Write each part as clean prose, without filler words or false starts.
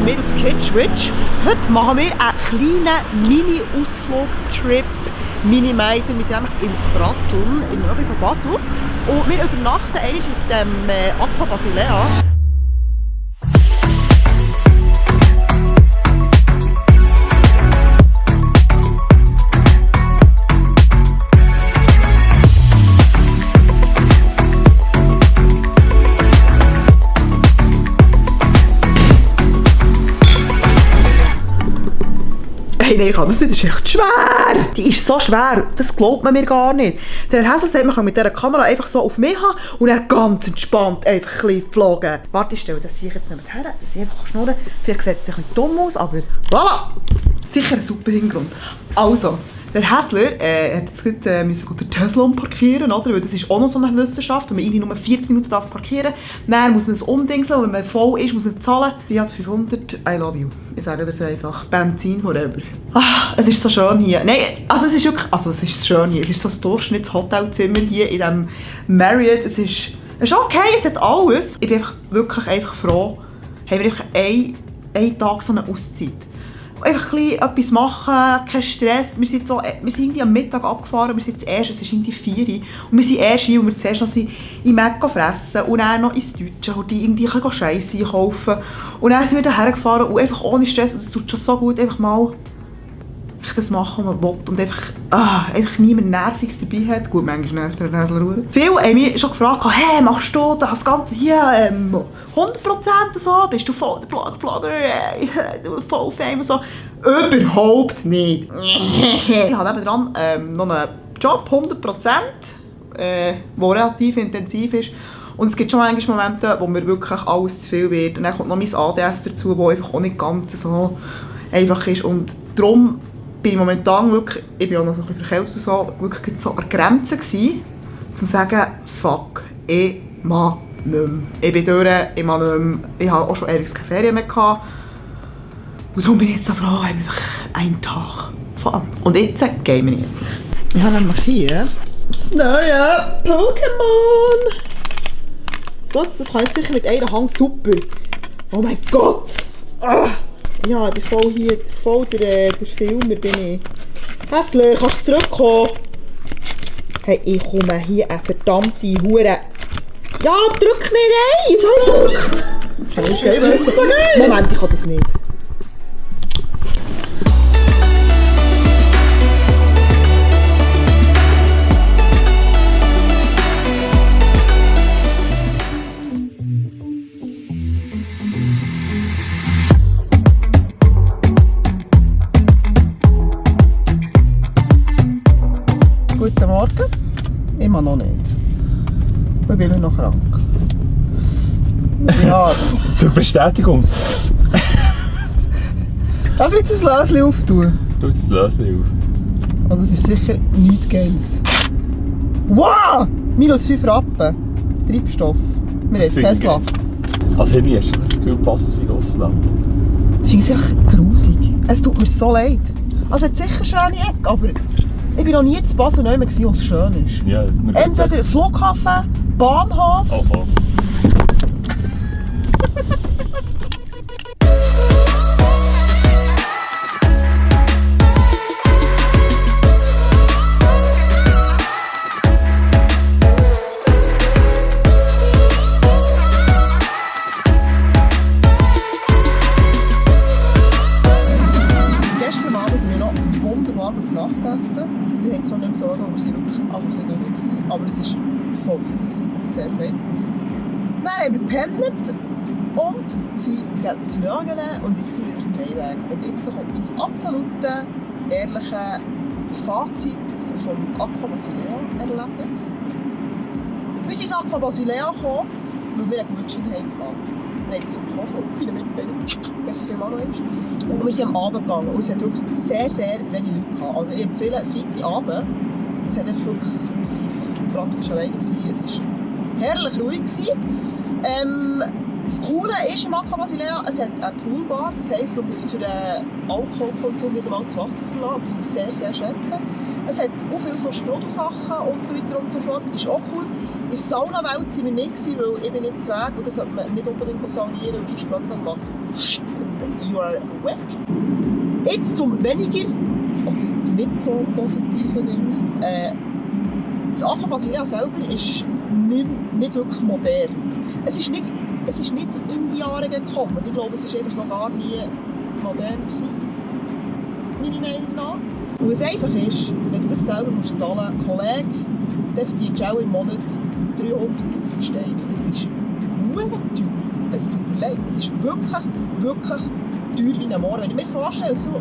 sind wir auf Kitschwitsch. Heute machen wir einen kleinen Mini-Ausflugstrip, Mini-Meisen. Wir sind nämlich in Pratteln, in der Nähe von Basel. Und wir übernachten einmal in dem Aqua Basilea. Nein, ich kann das nicht, das ist echt schwer. Die ist so schwer, das glaubt man mir gar nicht. Der Herr Häsler sagt, man kann mit dieser Kamera einfach so auf mich haben und dann ganz entspannt einfach ein bisschen flogen. Warte, ich stelle das sicher jetzt nicht her, dass ich einfach schnurren. Vielleicht sieht es ein bisschen dumm aus, aber voilà! Sicher ein super Hintergrund. Also, der Häsler hat jetzt heute den Tesla parkieren, oder? Weil das ist auch noch so eine Wissenschaft, wenn man irgendwie nur 40 Minuten parkieren darf. Dann muss man es umdingseln und wenn man voll ist, muss man zahlen. Fiat 500, I love you. Ich sage das einfach. Benzin forever. Ah, es ist so schön hier. Nein, also es ist wirklich, es ist schön hier. Es ist so ein Durchschnittshotelzimmer hier in diesem Marriott. Es ist okay, es hat alles. Ich bin wirklich froh, haben wir einfach einen Tag so eine Auszeit. Einfach etwas machen, kein Stress. Wir sind irgendwie am Mittag abgefahren, wir sind zuerst, es ist irgendwie 4 Uhr. Und wir sind erst hier, und wir zuerst noch in Mecca fressen und dann noch ins Deutsche und irgendwie ein bisschen Scheiße einkaufen. Und dann sind wir hierher gefahren und einfach ohne Stress, und es tut schon so gut, einfach mal das machen, was man will. Und einfach niemand Nerviges dabei hat. Gut, manchmal nervt der Häsler. Viele haben mich schon gefragt, hey, machst du das Ganze hier 100% so? Bist du voll der Blogger, voll Fame und so? Überhaupt nicht. Ich habe nebenan noch einen Job, 100%, der relativ intensiv ist. Und es gibt schon manchmal Momente, wo mir wirklich alles zu viel wird. Und dann kommt noch mein ADS dazu, das einfach auch nicht ganz so einfach ist. Und darum bin ich momentan wirklich, ich bin auch noch so ein bisschen verkältet und so, wirklich so an der Grenze gewesen, um zu sagen, fuck, ich mag nicht mehr. Ich bin durch, ich mag nicht mehr. Ich habe auch schon ewig keine Ferien mehr gehabt. Und darum bin ich jetzt so froh, haben wir einen Tag von an. Und jetzt gehen wir jetzt. Wir haben nämlich hier das neue Pokémon. So, das kann ich sicher mit einer Hand super. Oh mein Gott! Ah. Ja, ich bin voll der Filmer bin ich. Häsler, kannst du zurückkommen? Hey, ich komme hier eine verdammte Hure. Ja, drück nicht, ey! Jetzt habe ich gedrückt. Moment, ich kann das nicht. Guten Morgen. Immer noch nicht. Ich bin noch krank. Ja. Zur Bestätigung. Darf ich jetzt das Löschen auftun? Tu das Löschen auf. Und es ist sicher nichts Geiles. Wow! Minus 5 Rappen. Treibstoff. Wir haben Tesla. Also hier hast du das Gefühl, Basel sei Russland. Ich finde es echt grusig. Es tut mir so leid. Also es hat sicher schöne Ecken, aber ich war noch nie zu Basel, wo es schön ist. Ja, entweder Flughafen, Bahnhof. Oh. Gestern Abend sind wir noch wunderbar zu Nachtessen. Wir haben zwar nicht mehr so, aber wir sind wirklich einfach ein bisschen durch. Aber es ist voll easy, sehr fein. Dann haben wir gepennt und sie gehen zu Mörgele und jetzt sind wir auf dem Heimweg. Und jetzt kommt mein absolute, ehrliche Fazit vom Aqua Basilea-Erlebnis. Wir sind ins Aqua Basilea gekommen, weil wir einen Gutschein hatten. Wir haben es bekommen, viele mitgebracht. Merci vielmals noch einmal. Und wir sind am Abend gegangen und es hat wirklich sehr, sehr wenig Leute gehabt. Also ich empfehle Freitagabend. Es hat einfach wirklich, wir waren praktisch alleine gewesen. Es war herrlich ruhig gewesen. Das Coole ist im Aqua Basilea, es hat eine Poolbar, das heisst, man muss sich für den Alkoholkonsum nicht einmal das Wasser verlassen, was ich sehr, sehr schätze. Es hat auch viele so Sprudelsachen und so weiter und so fort, ist auch cool. In der Saunawelt waren wir nicht, weil ich bin nicht Zwerg und das sollte man nicht unbedingt saunieren, weil sonst plötzlich macht es und you are weg. Jetzt zum weniger oder nicht so positiven Dings. Das Aqua Basilea selber ist nicht wirklich modern. Es ist nicht in die Jahre gekommen. Ich glaube, es war einfach noch gar nie modern gewesen, meiner Meinung nach. Und es einfach ist, wenn du das selber musst zahlen musst, Kollege, der verdient auch im Monat 300'000 Steine. Es ist verdammt teuer. Es tut mir leid. Es ist wirklich, wirklich teuer wie ein Moor. Wenn ich mir vorstelle, dass du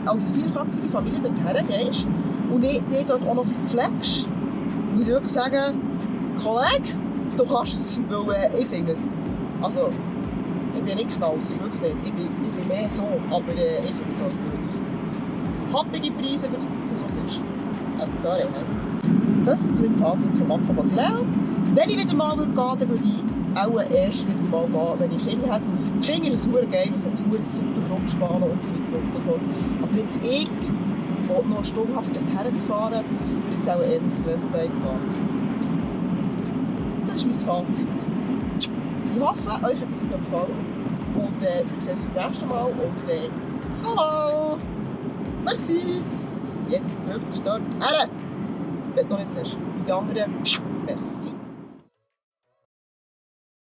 als vierköpfige Familie dorthin gehst und dich dort auch noch pflegst, muss ich wirklich sagen, Kollege, du kannst es, weil ich finde es. Also, ich bin nicht knausrig, wirklich nicht. Ich bin mehr so, aber ich finde es so wirklich happige Preise für das, was es ist. Sorry. Das zu meinem Fazit vom Aqua Basilea. Wenn ich wieder mal gehen würde, dann würde ich auch erst wieder mal gehen, wenn ich Kinder hätte. Für die Kinder ist es sehr geil, es hat super Rutschbahnen und so weiter und so fort. Aber jetzt ich, der noch eine Stunde habe, dorthin zu fahren, würde jetzt auch eher ins Westside gehen. Das ist mein Fazit. Ich hoffe, euch hat das Video gefallen. Und wir sehen uns beim nächsten Mal. Und follow! Merci! Jetzt drückt dort her! Wenn du noch nicht hast. Und die anderen, merci!